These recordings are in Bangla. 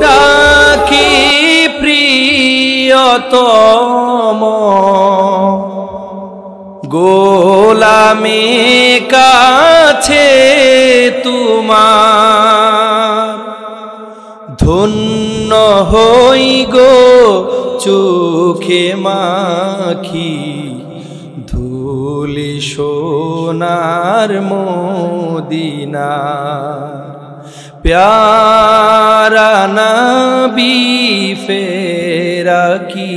ডাকি প্রিয়তম গোলামি কাছে তোমার ধন্য হই গো চোখে মাখি ধুলি সোনার মদিনা প্যারা নবী ফেরা কি।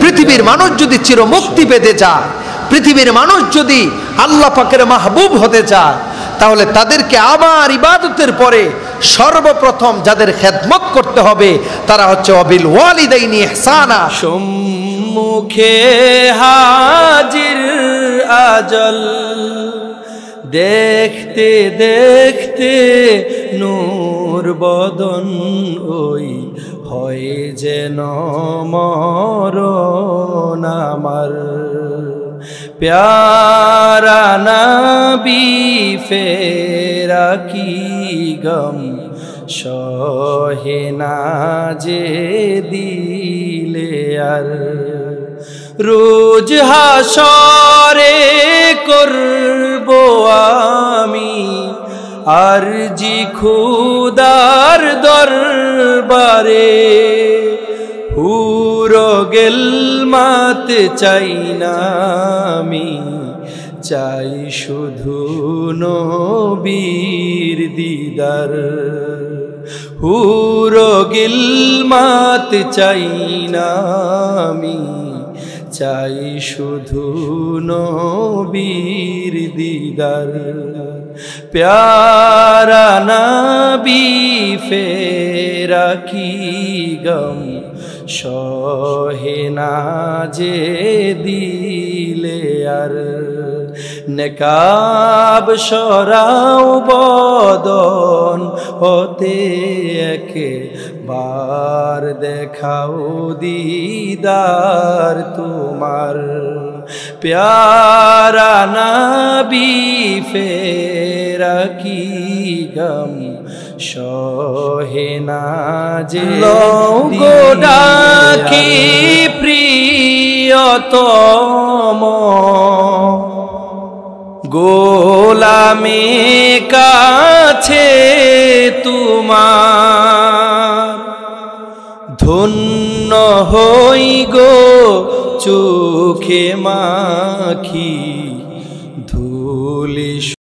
পৃথিবীর মানুষ যদি চির মুক্তি পেতে চায়, পৃথিবীর মানুষ যদি আল্লাহ পাকের মাহবুব হতে চায়, তাহলে তাদেরকে আমার ইবাদতের পরে সর্বপ্রথম যাদের খেদমত করতে হবে তারা হচ্ছে ওয়াবিল ওয়ালিদাইনি ইহসানা। সম্মুখে হাজির আজল দেখতে দেখতে নূর বদন ওই হয় যেন মরণ আমার প্যারা নবী ফেরা কি গম সহে না যে দিলে আর রোজ হাসরে করব আমি আরজি খুদার দরবারে হুরো গেলমাত চাই না আমি চাই শুধু নবীর দিদার হুরো গেলমাত চাই না আমি চাই শুধু নবীর দিদার প্যারা নবী ফেরা কি গম সহে না যে দিলে আর নেকাব সরাও বদন হতে একবার দেখাও দিদার তোমার প্যারা নবী ফেরা কি গম সহে না যে গো ডাকি প্রিয়তম গোলামি কাছে তোমার ধন্য হই গো চোখে মাখি ধুলি